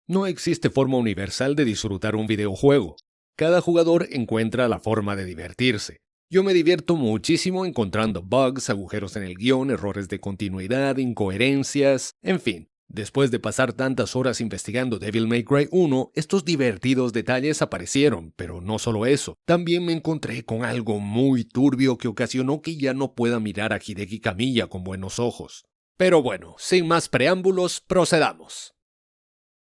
No existe forma universal de disfrutar un videojuego. Cada jugador encuentra la forma de divertirse. Yo me divierto muchísimo encontrando bugs, agujeros en el guión, errores de continuidad, incoherencias, en fin. Después de pasar tantas horas investigando Devil May Cry 1, estos divertidos detalles aparecieron, pero no solo eso. También me encontré con algo muy turbio que ocasionó que ya no pueda mirar a Hideki Kamiya con buenos ojos. Pero bueno, sin más preámbulos, procedamos.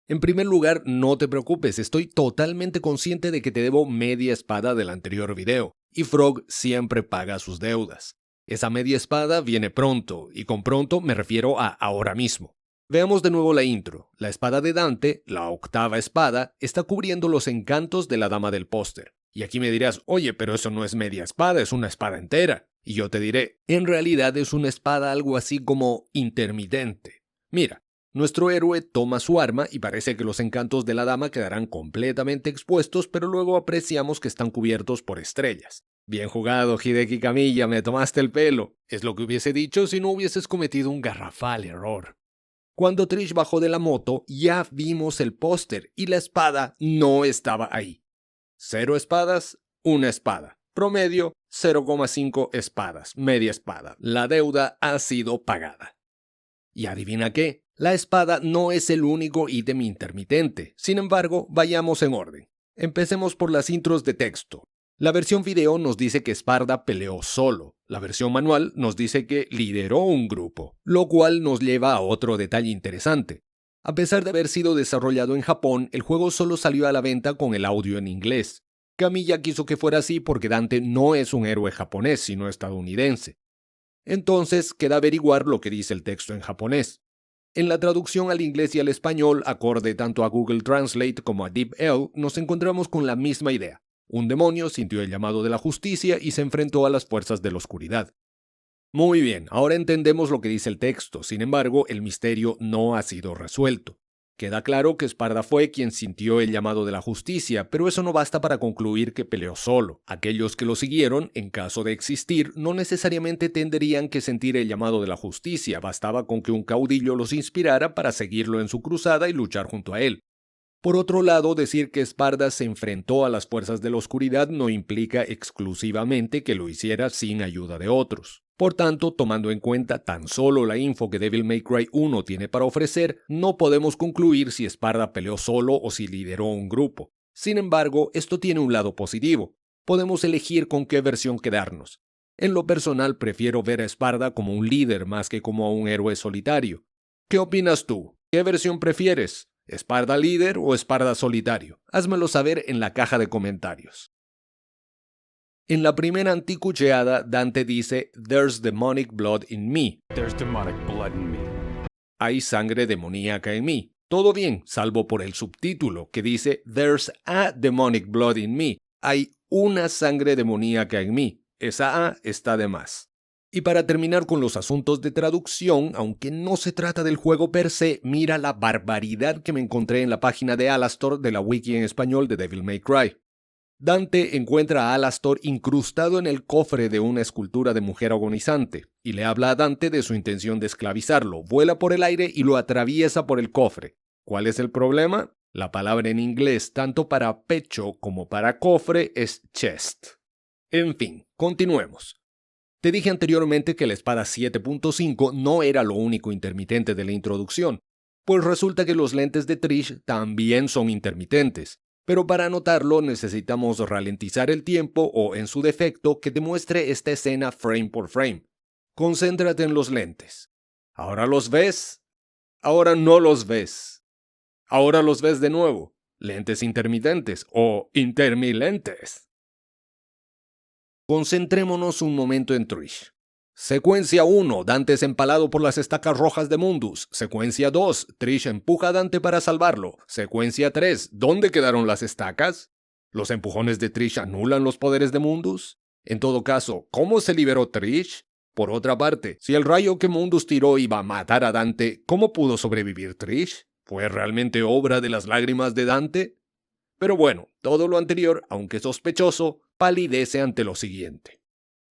En primer lugar, no te preocupes, estoy totalmente consciente de que te debo media espada del anterior video, y Frog siempre paga sus deudas. Esa media espada viene pronto, y con pronto me refiero a ahora mismo. Veamos de nuevo la intro. La espada de Dante, la octava espada, está cubriendo los encantos de la dama del póster. Y aquí me dirás, oye, pero eso no es media espada, es una espada entera. Y yo te diré, en realidad es una espada algo así como intermitente. Mira. Nuestro héroe toma su arma y parece que los encantos de la dama quedarán completamente expuestos, pero luego apreciamos que están cubiertos por estrellas. Bien jugado, Hideki Kamiya, me tomaste el pelo. Es lo que hubiese dicho si no hubieses cometido un garrafal error. Cuando Trish bajó de la moto, ya vimos el póster y la espada no estaba ahí. 0 espadas, 1 espada. Promedio, 0,5 espadas, media espada. La deuda ha sido pagada. ¿Y adivina qué? La espada no es el único ítem intermitente. Sin embargo, vayamos en orden. Empecemos por las intros de texto. La versión video nos dice que Sparda peleó solo. La versión manual nos dice que lideró un grupo, lo cual nos lleva a otro detalle interesante. A pesar de haber sido desarrollado en Japón, el juego solo salió a la venta con el audio en inglés. Kamiya quiso que fuera así porque Dante no es un héroe japonés, sino estadounidense. Entonces queda averiguar lo que dice el texto en japonés. En la traducción al inglés y al español, acorde tanto a Google Translate como a DeepL, nos encontramos con la misma idea. Un demonio sintió el llamado de la justicia y se enfrentó a las fuerzas de la oscuridad. Muy bien, ahora entendemos lo que dice el texto, sin embargo, el misterio no ha sido resuelto. Queda claro que Sparda fue quien sintió el llamado de la justicia, pero eso no basta para concluir que peleó solo. Aquellos que lo siguieron, en caso de existir, no necesariamente tendrían que sentir el llamado de la justicia, bastaba con que un caudillo los inspirara para seguirlo en su cruzada y luchar junto a él. Por otro lado, decir que Sparda se enfrentó a las fuerzas de la oscuridad no implica exclusivamente que lo hiciera sin ayuda de otros. Por tanto, tomando en cuenta tan solo la info que Devil May Cry 1 tiene para ofrecer, no podemos concluir si Sparda peleó solo o si lideró un grupo. Sin embargo, esto tiene un lado positivo. Podemos elegir con qué versión quedarnos. En lo personal, prefiero ver a Sparda como un líder más que como a un héroe solitario. ¿Qué opinas tú? ¿Qué versión prefieres? ¿Sparda líder o Sparda solitario? Házmelo saber en la caja de comentarios. En la primera anticucheada, Dante dice, "There's demonic blood in me". There's demonic blood in me. Hay sangre demoníaca en mí. Todo bien, salvo por el subtítulo, que dice, "There's a demonic blood in me". Hay una sangre demoníaca en mí. Esa A está de más. Y para terminar con los asuntos de traducción, aunque no se trata del juego per se, mira la barbaridad que me encontré en la página de Alastor de la wiki en español de Devil May Cry. Dante encuentra a Alastor incrustado en el cofre de una escultura de mujer agonizante, y le habla a Dante de su intención de esclavizarlo. Vuela por el aire y lo atraviesa por el cofre. ¿Cuál es el problema? La palabra en inglés, tanto para pecho como para cofre, es chest. En fin, continuemos. Te dije anteriormente que la espada 7.5 no era lo único intermitente de la introducción, pues resulta que los lentes de Trish también son intermitentes. Pero para anotarlo necesitamos ralentizar el tiempo o, en su defecto, que te muestre esta escena frame por frame. Concéntrate en los lentes. ¿Ahora los ves? Ahora no los ves. Ahora los ves de nuevo. Lentes intermitentes o intermilentes. Concentrémonos un momento en Trish. Secuencia 1. Dante es empalado por las estacas rojas de Mundus. Secuencia 2. Trish empuja a Dante para salvarlo. Secuencia 3. ¿Dónde quedaron las estacas? ¿Los empujones de Trish anulan los poderes de Mundus? En todo caso, ¿cómo se liberó Trish? Por otra parte, si el rayo que Mundus tiró iba a matar a Dante, ¿cómo pudo sobrevivir Trish? ¿Fue realmente obra de las lágrimas de Dante? Pero bueno, todo lo anterior, aunque sospechoso, palidece ante lo siguiente.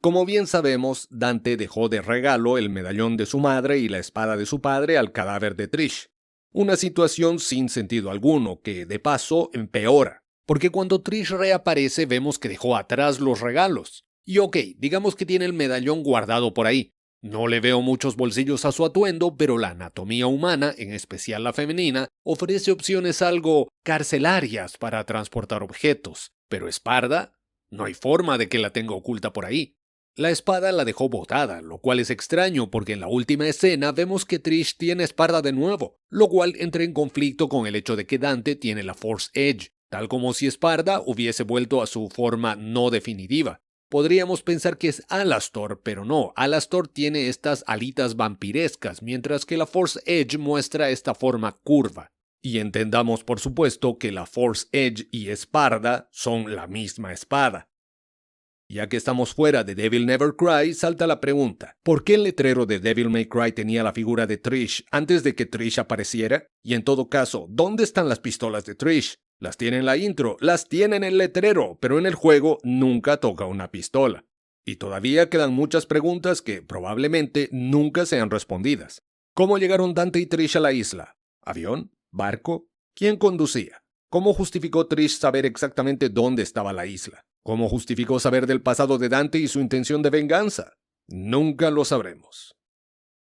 Como bien sabemos, Dante dejó de regalo el medallón de su madre y la espada de su padre al cadáver de Trish. Una situación sin sentido alguno, que de paso empeora, porque cuando Trish reaparece vemos que dejó atrás los regalos. Y ok, digamos que tiene el medallón guardado por ahí. No le veo muchos bolsillos a su atuendo, pero la anatomía humana, en especial la femenina, ofrece opciones algo carcelarias para transportar objetos. Pero Sparda, no hay forma de que la tenga oculta por ahí. La espada la dejó botada, lo cual es extraño porque en la última escena vemos que Trish tiene espada de nuevo, lo cual entra en conflicto con el hecho de que Dante tiene la Force Edge, tal como si Sparda hubiese vuelto a su forma no definitiva. Podríamos pensar que es Alastor, pero no, Alastor tiene estas alitas vampirescas, mientras que la Force Edge muestra esta forma curva. Y entendamos por supuesto que la Force Edge y Sparda son la misma espada. Ya que estamos fuera de Devil Never Cry, salta la pregunta, ¿por qué el letrero de Devil May Cry tenía la figura de Trish antes de que Trish apareciera? Y en todo caso, ¿dónde están las pistolas de Trish? Las tiene en la intro, las tiene en el letrero, pero en el juego nunca toca una pistola. Y todavía quedan muchas preguntas que probablemente nunca sean respondidas. ¿Cómo llegaron Dante y Trish a la isla? ¿Avión? ¿Barco? ¿Quién conducía? ¿Cómo justificó Trish saber exactamente dónde estaba la isla? ¿Cómo justificó saber del pasado de Dante y su intención de venganza? Nunca lo sabremos.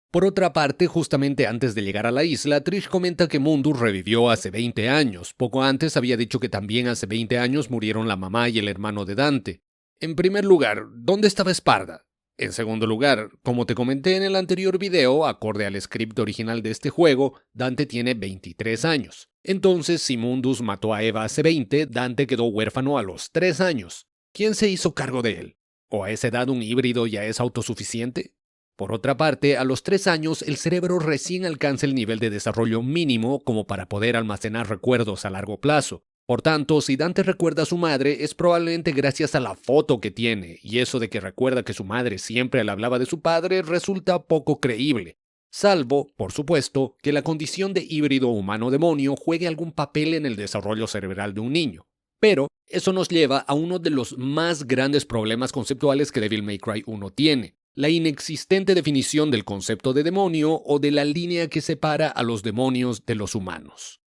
Por otra parte, justamente antes de llegar a la isla, Trish comenta que Mundus revivió hace 20 años. Poco antes había dicho que también hace 20 años murieron la mamá y el hermano de Dante. En primer lugar, ¿dónde estaba Sparda? En segundo lugar, como te comenté en el anterior video, acorde al script original de este juego, Dante tiene 23 años. Entonces, si Mundus mató a Eva hace 20, Dante quedó huérfano a los 3 años. ¿Quién se hizo cargo de él? ¿O a esa edad un híbrido ya es autosuficiente? Por otra parte, a los 3 años el cerebro recién alcanza el nivel de desarrollo mínimo como para poder almacenar recuerdos a largo plazo. Por tanto, si Dante recuerda a su madre es probablemente gracias a la foto que tiene, y eso de que recuerda que su madre siempre le hablaba de su padre resulta poco creíble. Salvo, por supuesto, que la condición de híbrido humano-demonio juegue algún papel en el desarrollo cerebral de un niño. Pero eso nos lleva a uno de los más grandes problemas conceptuales que Devil May Cry 1 tiene: la inexistente definición del concepto de demonio o de la línea que separa a los demonios de los humanos.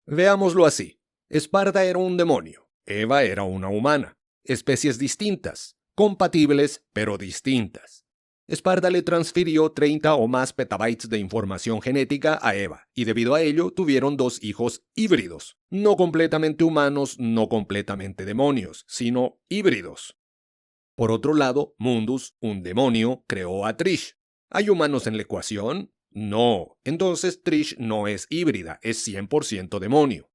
Veámoslo así. Sparda era un demonio, Eva era una humana, especies distintas, compatibles pero distintas. Sparda le transfirió 30 o más petabytes de información genética a Eva, y debido a ello tuvieron 2 hijos híbridos, no completamente humanos, no completamente demonios, sino híbridos. Por otro lado, Mundus, un demonio, creó a Trish. ¿Hay humanos en la ecuación? No, entonces Trish no es híbrida, es 100% demonio.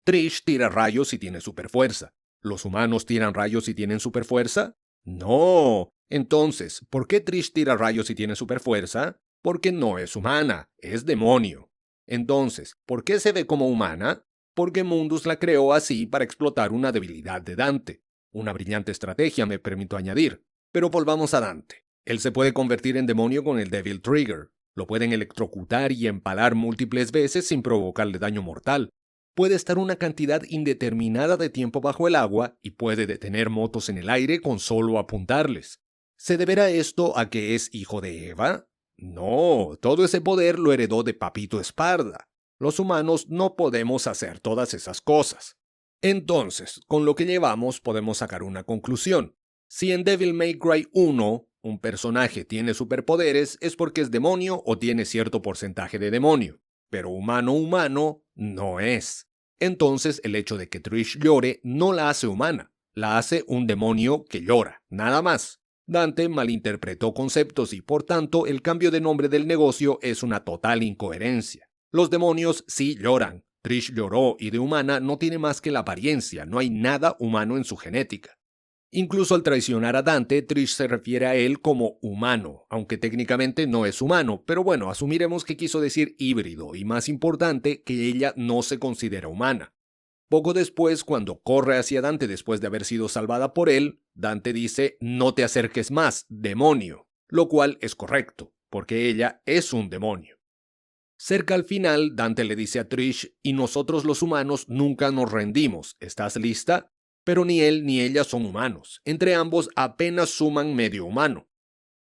Trish tira rayos y tiene superfuerza. ¿Los humanos tiran rayos y tienen superfuerza? No. Entonces, ¿por qué Trish tira rayos y tiene superfuerza? Porque no es humana, es demonio. Entonces, ¿por qué se ve como humana? Porque Mundus la creó así para explotar una debilidad de Dante. Una brillante estrategia, me permito añadir. Pero volvamos a Dante. Él se puede convertir en demonio con el Devil Trigger. Lo pueden electrocutar y empalar múltiples veces sin provocarle daño mortal. Puede estar una cantidad indeterminada de tiempo bajo el agua y puede detener motos en el aire con solo apuntarles. ¿Se deberá esto a que es hijo de Eva? No, todo ese poder lo heredó de Papito Sparda. Los humanos no podemos hacer todas esas cosas. Entonces, con lo que llevamos podemos sacar una conclusión. Si en Devil May Cry 1 un personaje tiene superpoderes es porque es demonio o tiene cierto porcentaje de demonio, pero humano no es. Entonces el hecho de que Trish llore no la hace humana, la hace un demonio que llora, nada más. Dante malinterpretó conceptos y por tanto el cambio de nombre del negocio es una total incoherencia. Los demonios sí lloran. Trish lloró y de humana no tiene más que la apariencia, no hay nada humano en su genética. Incluso al traicionar a Dante, Trish se refiere a él como humano, aunque técnicamente no es humano, pero bueno, asumiremos que quiso decir híbrido y más importante, que ella no se considera humana. Poco después, cuando corre hacia Dante después de haber sido salvada por él, Dante dice: "No te acerques más, demonio", lo cual es correcto, porque ella es un demonio. Cerca al final, Dante le dice a Trish: "Y nosotros los humanos nunca nos rendimos, ¿estás lista?". Pero ni él ni ella son humanos, entre ambos apenas suman medio humano.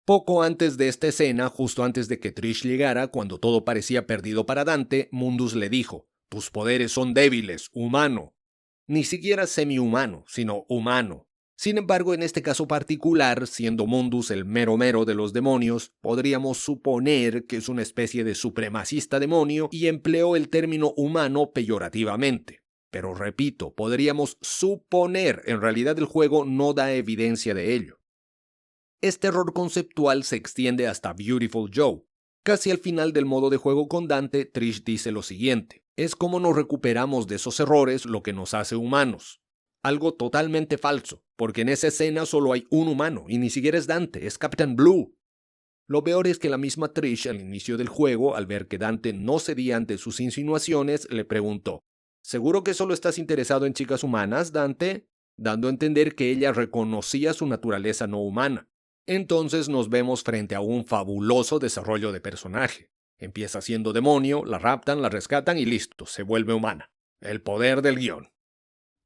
Poco antes de esta escena, justo antes de que Trish llegara, cuando todo parecía perdido para Dante, Mundus le dijo: «Tus poderes son débiles, humano». Ni siquiera semi-humano, sino humano. Sin embargo, en este caso particular, siendo Mundus el mero mero de los demonios, podríamos suponer que es una especie de supremacista demonio y empleó el término humano peyorativamente. Pero repito, podríamos suponer, en realidad el juego no da evidencia de ello. Este error conceptual se extiende hasta Beautiful Joe. Casi al final del modo de juego con Dante, Trish dice lo siguiente: «Es como nos recuperamos de esos errores lo que nos hace humanos». Algo totalmente falso, porque en esa escena solo hay un humano, y ni siquiera es Dante, es Captain Blue. Lo peor es que la misma Trish, al inicio del juego, al ver que Dante no cedía ante sus insinuaciones, le preguntó: «¿Seguro que solo estás interesado en chicas humanas, Dante?», dando a entender que ella reconocía su naturaleza no humana. Entonces nos vemos frente a un fabuloso desarrollo de personaje. Empieza siendo demonio, la raptan, la rescatan y listo, se vuelve humana. El poder del guión.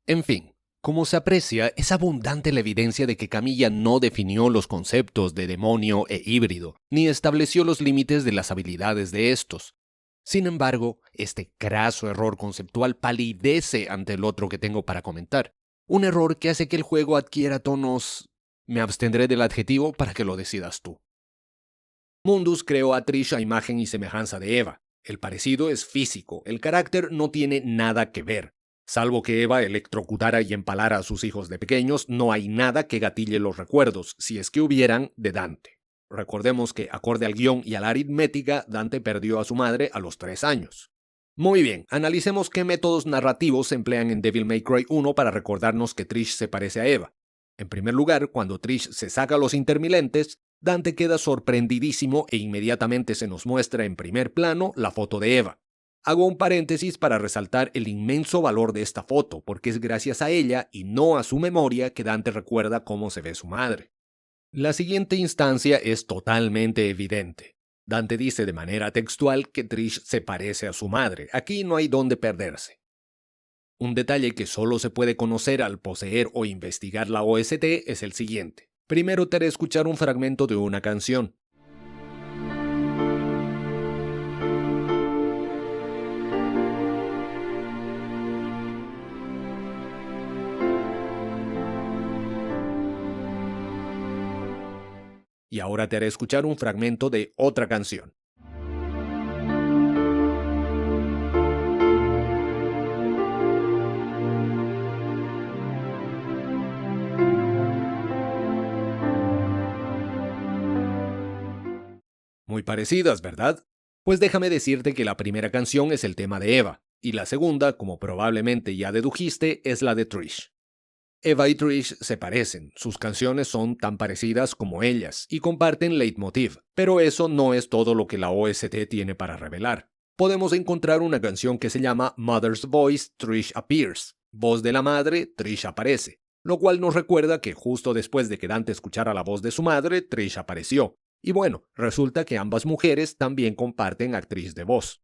En fin, como se aprecia, es abundante la evidencia de que Camilla no definió los conceptos de demonio e híbrido, ni estableció los límites de las habilidades de estos. Sin embargo, este craso error conceptual palidece ante el otro que tengo para comentar. Un error que hace que el juego adquiera tonos... Me abstendré del adjetivo para que lo decidas tú. Mundus creó a Trish a imagen y semejanza de Eva. El parecido es físico, el carácter no tiene nada que ver. Salvo que Eva electrocutara y empalara a sus hijos de pequeños, no hay nada que gatille los recuerdos, si es que hubieran, de Dante. Recordemos que, acorde al guión y a la aritmética, Dante perdió a su madre a los 3 años. Muy bien, analicemos qué métodos narrativos se emplean en Devil May Cry 1 para recordarnos que Trish se parece a Eva. En primer lugar, cuando Trish se saca los intermitentes, Dante queda sorprendidísimo e inmediatamente se nos muestra en primer plano la foto de Eva. Hago un paréntesis para resaltar el inmenso valor de esta foto, porque es gracias a ella y no a su memoria que Dante recuerda cómo se ve su madre. La siguiente instancia es totalmente evidente. Dante dice de manera textual que Trish se parece a su madre. Aquí no hay dónde perderse. Un detalle que solo se puede conocer al poseer o investigar la OST es el siguiente. Primero te haré escuchar un fragmento de una canción. Y ahora te haré escuchar un fragmento de otra canción. Muy parecidas, ¿verdad? Pues déjame decirte que la primera canción es el tema de Eva, y la segunda, como probablemente ya dedujiste, es la de Trish. Eva y Trish se parecen, sus canciones son tan parecidas como ellas, y comparten leitmotiv, pero eso no es todo lo que la OST tiene para revelar. Podemos encontrar una canción que se llama Mother's Voice, Trish Appears, voz de la madre, Trish aparece, lo cual nos recuerda que justo después de que Dante escuchara la voz de su madre, Trish apareció. Y bueno, resulta que ambas mujeres también comparten actriz de voz.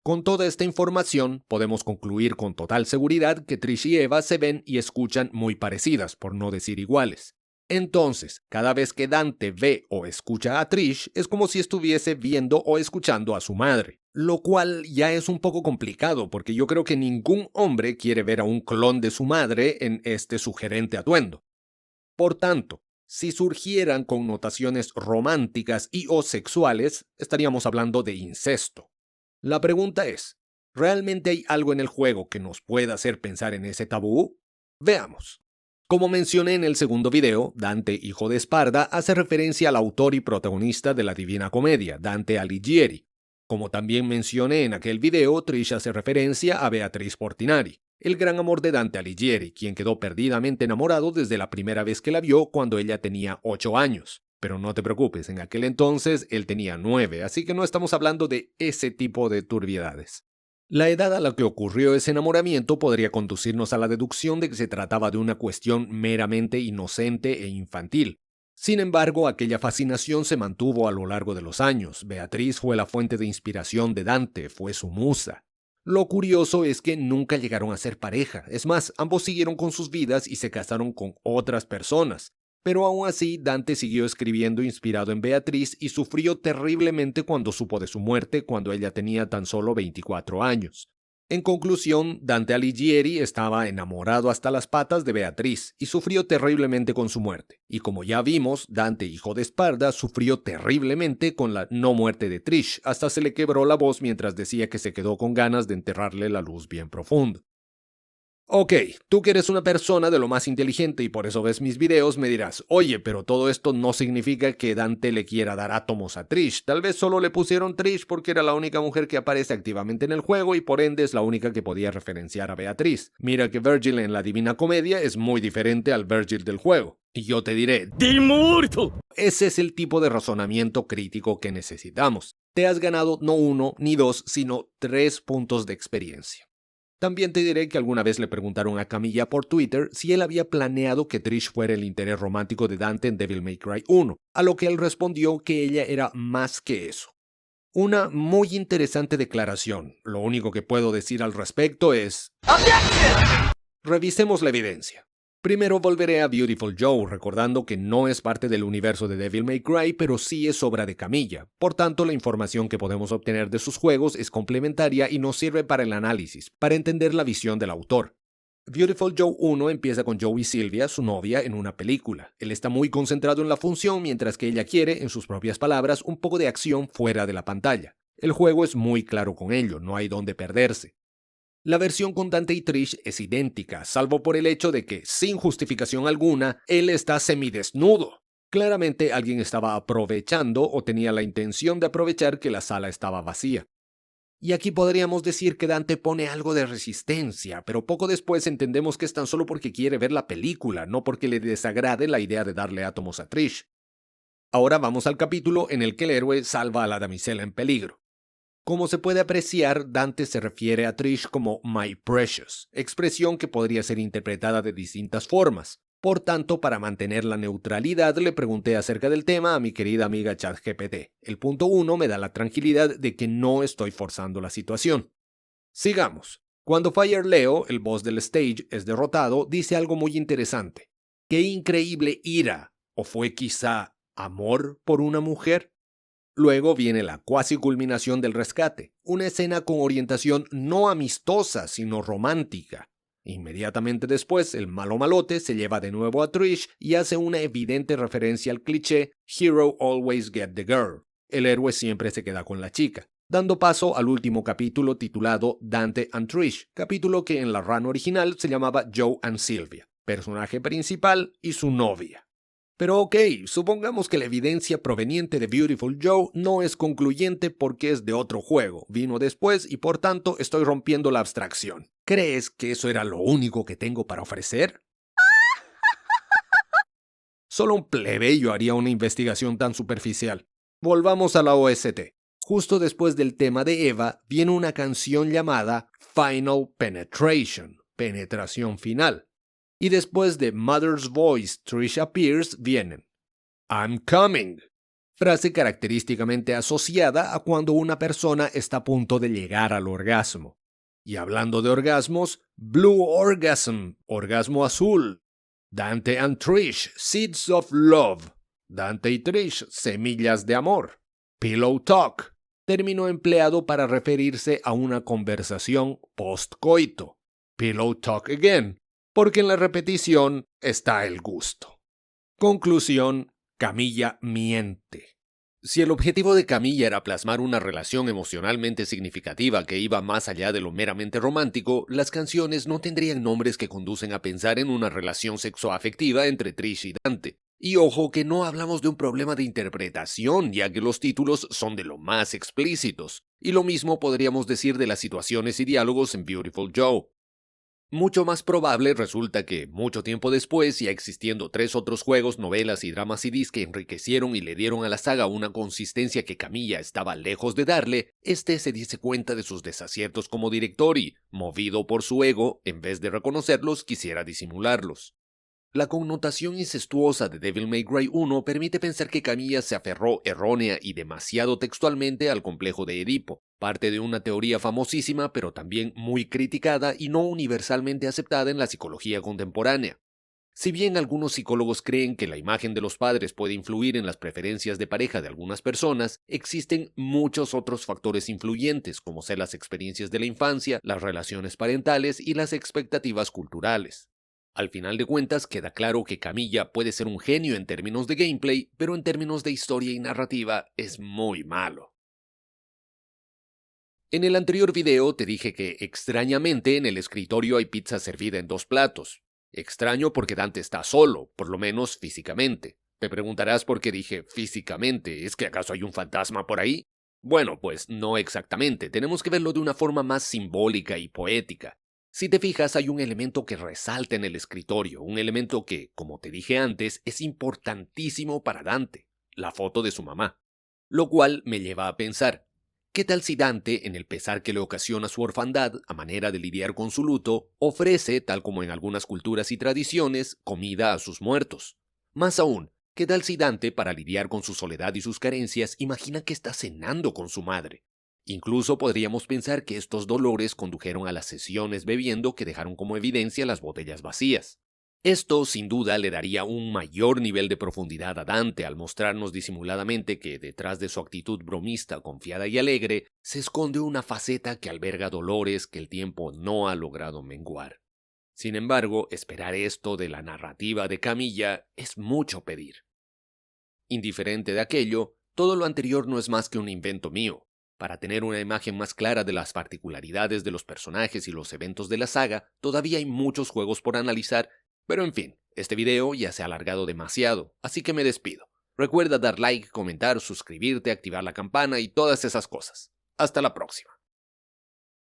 Con toda esta información, podemos concluir con total seguridad que Trish y Eva se ven y escuchan muy parecidas, por no decir iguales. Entonces, cada vez que Dante ve o escucha a Trish, es como si estuviese viendo o escuchando a su madre. Lo cual ya es un poco complicado, porque yo creo que ningún hombre quiere ver a un clon de su madre en este sugerente atuendo. Por tanto, si surgieran connotaciones románticas y o sexuales, estaríamos hablando de incesto. La pregunta es, ¿realmente hay algo en el juego que nos pueda hacer pensar en ese tabú? Veamos. Como mencioné en el segundo video, Dante, hijo de Esparda, hace referencia al autor y protagonista de la Divina Comedia, Dante Alighieri. Como también mencioné en aquel video, Trish hace referencia a Beatriz Portinari, el gran amor de Dante Alighieri, quien quedó perdidamente enamorado desde la primera vez que la vio cuando ella tenía 8 años. Pero no te preocupes, en aquel entonces él tenía 9, así que no estamos hablando de ese tipo de turbiedades. La edad a la que ocurrió ese enamoramiento podría conducirnos a la deducción de que se trataba de una cuestión meramente inocente e infantil. Sin embargo, aquella fascinación se mantuvo a lo largo de los años. Beatriz fue la fuente de inspiración de Dante, fue su musa. Lo curioso es que nunca llegaron a ser pareja, es más, ambos siguieron con sus vidas y se casaron con otras personas. Pero aún así, Dante siguió escribiendo inspirado en Beatriz y sufrió terriblemente cuando supo de su muerte cuando ella tenía tan solo 24 años. En conclusión, Dante Alighieri estaba enamorado hasta las patas de Beatriz y sufrió terriblemente con su muerte. Y como ya vimos, Dante, hijo de Esparda, sufrió terriblemente con la no muerte de Trish, hasta se le quebró la voz mientras decía que se quedó con ganas de enterrarle la luz bien profundo. Ok, tú que eres una persona de lo más inteligente y por eso ves mis videos, me dirás, oye, pero todo esto no significa que Dante le quiera dar átomos a Trish. Tal vez solo le pusieron Trish porque era la única mujer que aparece activamente en el juego y por ende es la única que podía referenciar a Beatriz. Mira que Virgil en la Divina Comedia es muy diferente al Virgil del juego. Y yo te diré, ¡Dimurto! Ese es el tipo de razonamiento crítico que necesitamos. Te has ganado no 1 ni 2, sino 3 puntos de experiencia. También te diré que alguna vez le preguntaron a Camilla por Twitter si él había planeado que Trish fuera el interés romántico de Dante en Devil May Cry 1, a lo que él respondió que ella era más que eso. Una muy interesante declaración. Lo único que puedo decir al respecto es... Revisemos la evidencia. Primero volveré a Beautiful Joe, recordando que no es parte del universo de Devil May Cry, pero sí es obra de Camilla. Por tanto, la información que podemos obtener de sus juegos es complementaria y nos sirve para el análisis, para entender la visión del autor. Beautiful Joe 1 empieza con Joe y Sylvia, su novia, en una película. Él está muy concentrado en la función, mientras que ella quiere, en sus propias palabras, un poco de acción fuera de la pantalla. El juego es muy claro con ello, no hay dónde perderse. La versión con Dante y Trish es idéntica, salvo por el hecho de que, sin justificación alguna, él está semidesnudo. Claramente alguien estaba aprovechando o tenía la intención de aprovechar que la sala estaba vacía. Y aquí podríamos decir que Dante pone algo de resistencia, pero poco después entendemos que es tan solo porque quiere ver la película, no porque le desagrade la idea de darle átomos a Trish. Ahora vamos al capítulo en el que el héroe salva a la damisela en peligro. Como se puede apreciar, Dante se refiere a Trish como My Precious, expresión que podría ser interpretada de distintas formas. Por tanto, para mantener la neutralidad, le pregunté acerca del tema a mi querida amiga ChatGPT. El punto 1 me da la tranquilidad de que no estoy forzando la situación. Sigamos. Cuando Fire Leo, el boss del stage, es derrotado, dice algo muy interesante. ¡Qué increíble ira! ¿O fue quizá amor por una mujer? Luego viene la cuasi culminación del rescate, una escena con orientación no amistosa, sino romántica. Inmediatamente después, el malo malote se lleva de nuevo a Trish y hace una evidente referencia al cliché Hero always get the girl. El héroe siempre se queda con la chica, dando paso al último capítulo titulado Dante and Trish, capítulo que en la run original se llamaba Joe and Sylvia, personaje principal y su novia. Pero ok, supongamos que la evidencia proveniente de Beautiful Joe no es concluyente porque es de otro juego, vino después y por tanto estoy rompiendo la abstracción. ¿Crees que eso era lo único que tengo para ofrecer? Solo un plebeyo haría una investigación tan superficial. Volvamos a la OST. Justo después del tema de Eva viene una canción llamada Final Penetration, penetración final. Y después de Mother's Voice, Trish Appears, vienen I'm coming, frase característicamente asociada a cuando una persona está a punto de llegar al orgasmo. Y hablando de orgasmos, Blue Orgasm, orgasmo azul. Dante and Trish, Seeds of Love. Dante y Trish, semillas de amor. Pillow Talk, término empleado para referirse a una conversación post-coito. Pillow Talk again, porque en la repetición está el gusto. Conclusión, Camilla miente. Si el objetivo de Camilla era plasmar una relación emocionalmente significativa que iba más allá de lo meramente romántico, las canciones no tendrían nombres que conducen a pensar en una relación sexoafectiva entre Trish y Dante. Y ojo que no hablamos de un problema de interpretación, ya que los títulos son de lo más explícitos. Y lo mismo podríamos decir de las situaciones y diálogos en Beautiful Joe. Mucho más probable resulta que, mucho tiempo después, ya existiendo 3 otros juegos, novelas y dramas CDs que enriquecieron y le dieron a la saga una consistencia que Camilla estaba lejos de darle, se diese cuenta de sus desaciertos como director y, movido por su ego, en vez de reconocerlos, quisiera disimularlos. La connotación incestuosa de Devil May Cry 1 permite pensar que Camilla se aferró errónea y demasiado textualmente al complejo de Edipo, parte de una teoría famosísima pero también muy criticada y no universalmente aceptada en la psicología contemporánea. Si bien algunos psicólogos creen que la imagen de los padres puede influir en las preferencias de pareja de algunas personas, existen muchos otros factores influyentes, como ser las experiencias de la infancia, las relaciones parentales y las expectativas culturales. Al final de cuentas, queda claro que Camilla puede ser un genio en términos de gameplay, pero en términos de historia y narrativa es muy malo. En el anterior video te dije que, extrañamente, en el escritorio hay pizza servida en 2 platos. Extraño porque Dante está solo, por lo menos físicamente. Te preguntarás por qué dije físicamente, ¿es que acaso hay un fantasma por ahí? Bueno, pues no exactamente, tenemos que verlo de una forma más simbólica y poética. Si te fijas, hay un elemento que resalta en el escritorio, un elemento que, como te dije antes, es importantísimo para Dante, la foto de su mamá. Lo cual me lleva a pensar, ¿qué tal si Dante, en el pesar que le ocasiona su orfandad, a manera de lidiar con su luto, ofrece, tal como en algunas culturas y tradiciones, comida a sus muertos? Más aún, ¿qué tal si Dante, para lidiar con su soledad y sus carencias, imagina que está cenando con su madre? Incluso podríamos pensar que estos dolores condujeron a las sesiones bebiendo que dejaron como evidencia las botellas vacías. Esto, sin duda, le daría un mayor nivel de profundidad a Dante al mostrarnos disimuladamente que detrás de su actitud bromista, confiada y alegre, se esconde una faceta que alberga dolores que el tiempo no ha logrado menguar. Sin embargo, esperar esto de la narrativa de Camilla es mucho pedir. Indiferente de aquello, todo lo anterior no es más que un invento mío. Para tener una imagen más clara de las particularidades de los personajes y los eventos de la saga, todavía hay muchos juegos por analizar, pero en fin, este video ya se ha alargado demasiado, así que me despido. Recuerda dar like, comentar, suscribirte, activar la campana y todas esas cosas. Hasta la próxima.